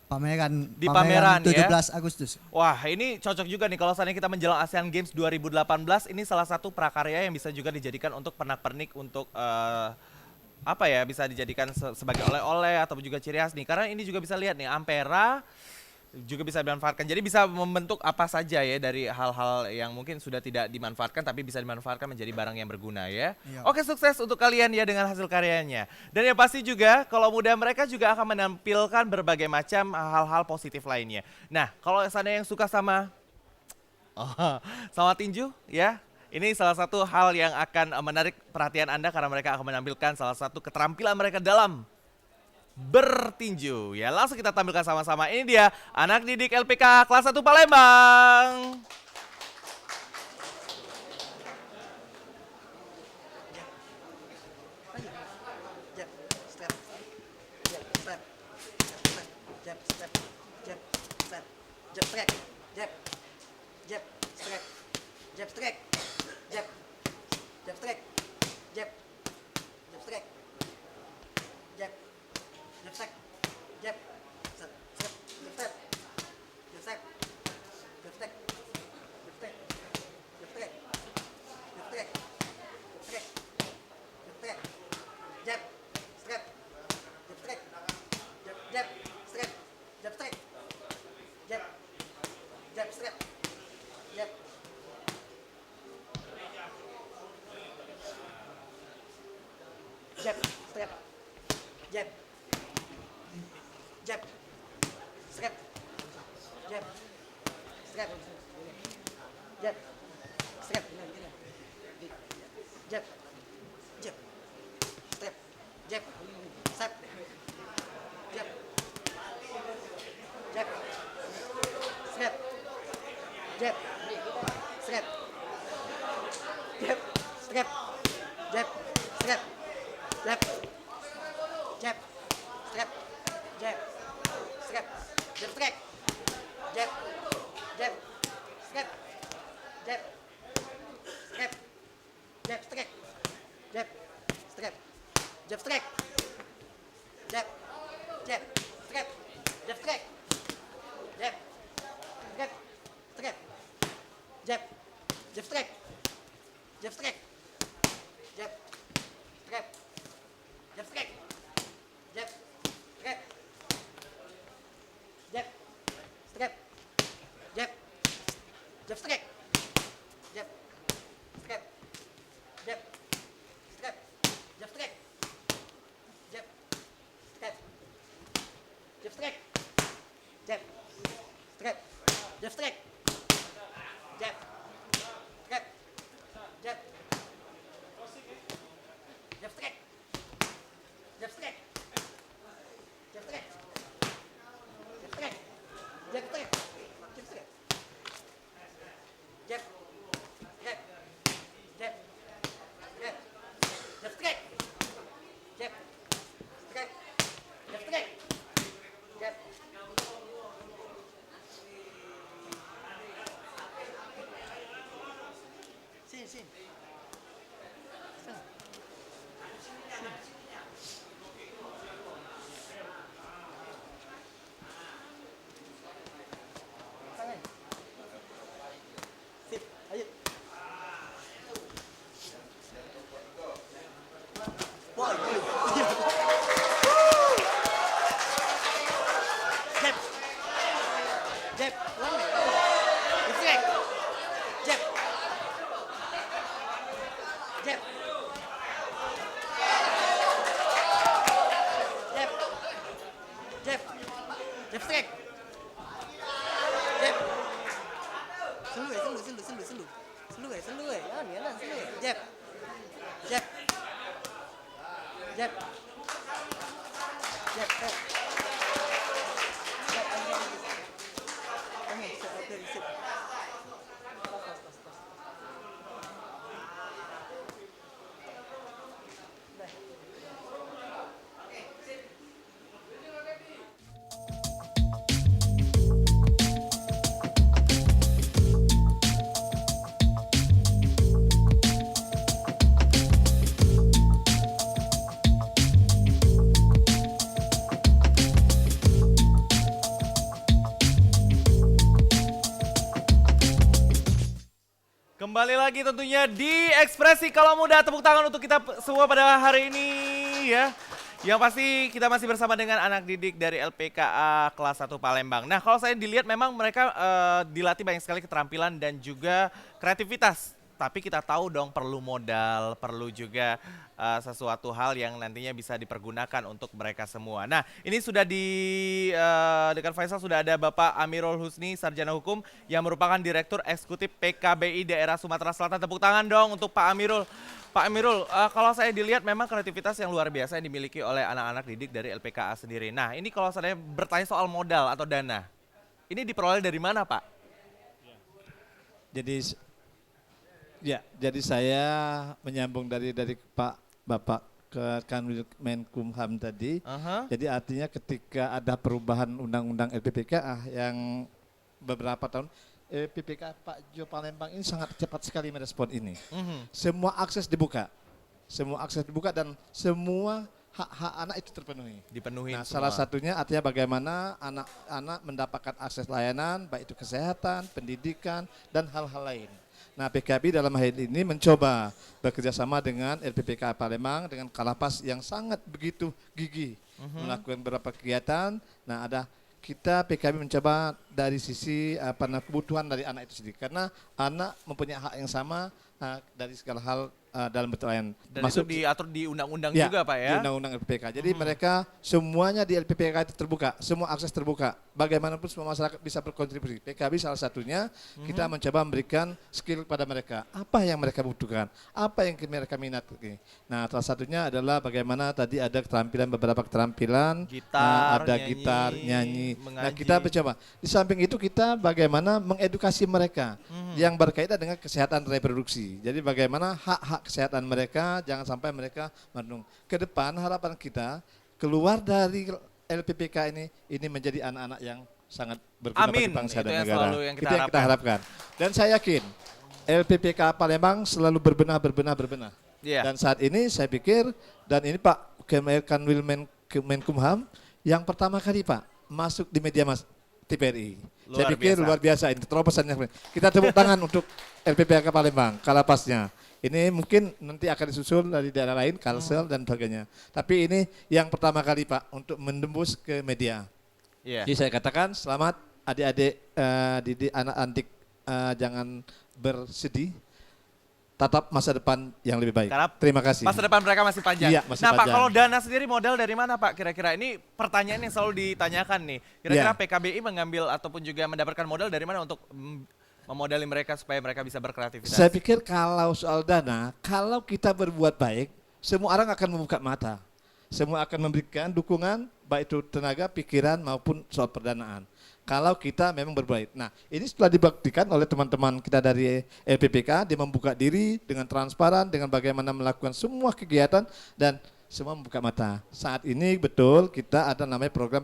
pameran 17 ya. Agustus. Wah, ini cocok juga nih kalau seandainya kita menjelang ASEAN Games 2018, ini salah satu prakarya yang bisa juga dijadikan untuk pernak-pernik untuk apa ya, bisa dijadikan sebagai oleh-oleh atau juga ciri khas nih. Karena ini juga bisa lihat nih Ampera juga bisa dimanfaatkan. Jadi bisa membentuk apa saja ya dari hal-hal yang mungkin sudah tidak dimanfaatkan tapi bisa dimanfaatkan menjadi barang yang berguna ya. Iya. Oke, sukses untuk kalian ya dengan hasil karyanya. Dan yang pasti juga kalau muda mereka juga akan menampilkan berbagai macam hal-hal positif lainnya. Nah, kalau seandainya yang suka sama sama tinju ya, ini salah satu hal yang akan menarik perhatian Anda karena mereka akan menampilkan salah satu keterampilan mereka dalam bertinju. Ya, langsung kita tampilkan sama-sama. Ini dia anak didik LPK kelas 1 Palembang. Kembali lagi tentunya di Ekspresi Kalau Muda. Tepuk tangan untuk kita semua pada hari ini ya. Yang pasti kita masih bersama dengan anak didik dari LPKA kelas 1 Palembang. Nah kalau saya dilihat memang mereka dilatih banyak sekali keterampilan dan juga kreativitas. Tapi kita tahu dong perlu modal, perlu juga sesuatu hal yang nantinya bisa dipergunakan untuk mereka semua. Nah ini sudah dekat Faisal sudah ada Bapak Amirul Husni, Sarjana Hukum yang merupakan Direktur Eksekutif PKBI Daerah Sumatera Selatan. Tepuk tangan dong untuk Pak Amirul. Pak Amirul, kalau saya dilihat memang kreativitas yang luar biasa yang dimiliki oleh anak-anak didik dari LPKA sendiri. Nah ini kalau saya bertanya soal modal atau dana, ini diperoleh dari mana Pak? Jadi saya menyambung dari Pak Bapak ke Kanwil Menkumham tadi. Jadi artinya ketika ada perubahan undang-undang LPPKA yang beberapa tahun, LPPKA Pak Jo Palembang ini sangat cepat sekali merespon ini. Semua akses dibuka dan semua hak-hak anak itu terpenuhi. Nah, semua. salah satunya artinya bagaimana anak-anak mendapatkan akses layanan, baik itu kesehatan, pendidikan, dan hal-hal lain. Nah, PKB dalam hal ini mencoba bekerjasama dengan LPPKA Palembang dengan Kalapas yang sangat begitu gigih melakukan beberapa kegiatan. Nah, kita PKB mencoba dari sisi kebutuhan dari anak itu sendiri, karena anak mempunyai hak yang sama dari segala hal dalam bertelayan. Dan itu diatur di undang-undang juga Pak ya? Di undang-undang LPPK. Jadi mereka semuanya di LPPK itu terbuka, semua akses terbuka. Bagaimanapun semua masyarakat bisa berkontribusi. PKB salah satunya kita mencoba memberikan skill pada mereka. Apa yang mereka butuhkan, apa yang mereka minat. Nah salah satunya adalah bagaimana tadi ada beberapa keterampilan. Gitar, ada gitar, nyanyi. Mengaji. Nah kita mencoba. Di samping itu kita bagaimana mengedukasi mereka yang berkaitan dengan kesehatan reproduksi. Jadi bagaimana hak-hak kesehatan mereka, jangan sampai mereka menung. Ke depan harapan kita keluar dari LPPK ini menjadi anak-anak yang sangat berguna bagi bangsa dan negara. Itu yang kita harapkan. Dan saya yakin LPPK Palembang selalu berbenah. Dan saat ini saya pikir, dan ini Pak Kanwil Menkumham yang pertama kali Pak masuk di media TVRI. Saya pikir luar biasa ini terobosannya. Kita tepuk tangan untuk LPPK Palembang, Kalapasnya. Ini mungkin nanti akan disusul dari daerah lain, Kalsel dan sebagainya. Tapi ini yang pertama kali Pak untuk menembus ke media. Jadi saya katakan selamat adik-adik, didik anak-adik, jangan bersedih. Tatap masa depan yang lebih baik. Karena terima kasih. Masa depan mereka masih panjang. Iya, masih nah panjang. Pak, kalau dana sendiri modal dari mana Pak kira-kira? Ini pertanyaan yang selalu ditanyakan nih. Kira-kira PKBI mengambil ataupun juga mendapatkan modal dari mana untuk memodali mereka supaya mereka bisa berkreativitas? Saya pikir kalau soal dana, kalau kita berbuat baik, semua orang akan membuka mata. Semua akan memberikan dukungan, baik itu tenaga, pikiran maupun soal perdanaan. Kalau kita memang berbaik. Nah ini setelah dibuktikan oleh teman-teman kita dari LPPK, dia membuka diri dengan transparan, dengan bagaimana melakukan semua kegiatan dan semua membuka mata. Saat ini betul kita ada namanya program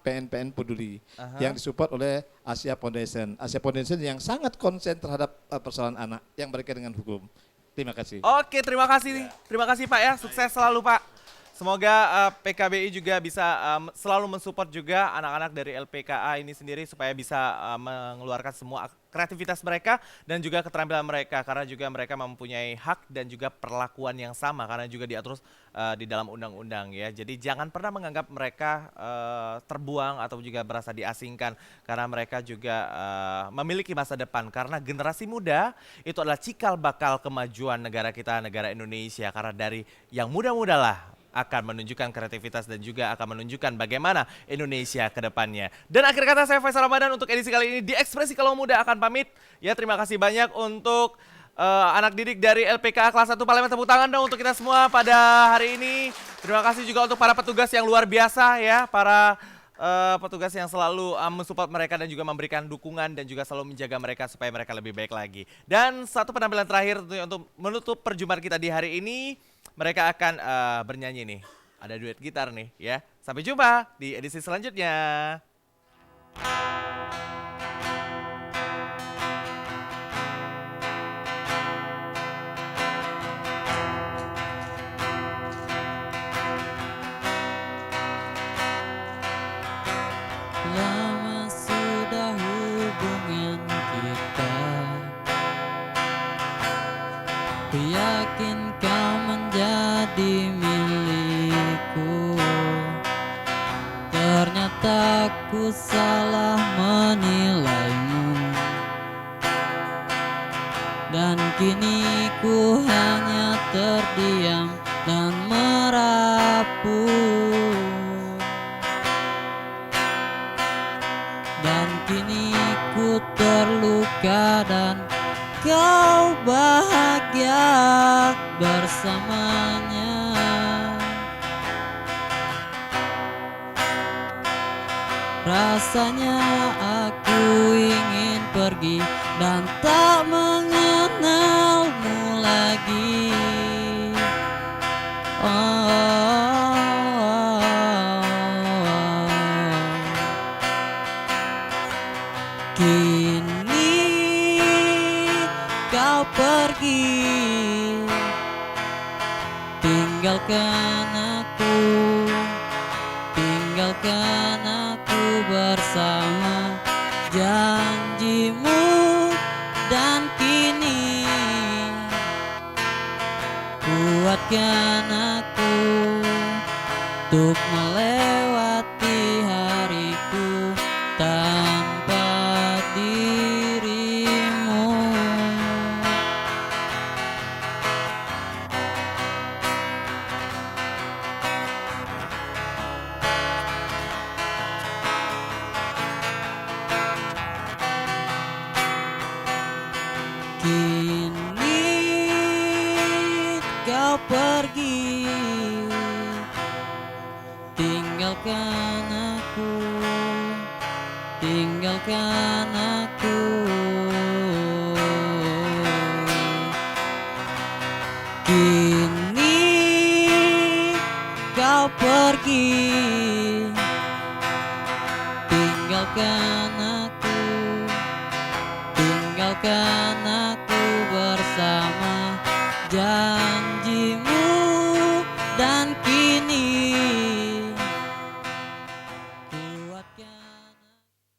PNPN Peduli yang disupport oleh Asia Foundation. Asia Foundation yang sangat konsen terhadap persoalan anak yang berkaitan dengan hukum. Terima kasih. Oke, terima kasih. Terima kasih Pak ya, sukses selalu Pak. Semoga PKBI juga bisa selalu mensupport juga anak-anak dari LPKA ini sendiri supaya bisa mengeluarkan semua kreativitas mereka dan juga keterampilan mereka, karena juga mereka mempunyai hak dan juga perlakuan yang sama karena juga diatur di dalam undang-undang ya. Jadi jangan pernah menganggap mereka terbuang atau juga merasa diasingkan, karena mereka juga memiliki masa depan, karena generasi muda itu adalah cikal bakal kemajuan negara kita, negara Indonesia, karena dari yang muda-muda lah akan menunjukkan kreativitas dan juga akan menunjukkan bagaimana Indonesia ke depannya. Dan akhir kata saya Faisal Ramadan untuk edisi kali ini di Ekspresi Kalau Muda akan pamit. Ya terima kasih banyak untuk anak didik dari LPKA kelas 1 Palembang. Tepuk tangan dong untuk kita semua pada hari ini. Terima kasih juga untuk para petugas yang luar biasa ya, para petugas yang selalu mensupport mereka dan juga memberikan dukungan dan juga selalu menjaga mereka supaya mereka lebih baik lagi. Dan satu penampilan terakhir tentunya untuk menutup perjumpaan kita di hari ini, mereka akan bernyanyi nih. Ada duet gitar nih ya. Sampai jumpa di edisi selanjutnya. Lama sudah hubungan kita, aku salah menilaimu, dan kini ku hanya terdiam dan merapuh. Dan kini ku terluka dan kau bahagia bersamanya. Rasanya aku ingin pergi dan tak mengenalmu lagi. Kini kau pergi, tinggalkan aku bersama janjimu, dan kini kuatkan aku untuk melewati hariku tanpa dirimu. Kini kau pergi, tinggalkan aku. Kini kau pergi, tinggalkan aku bersama janjimu, dan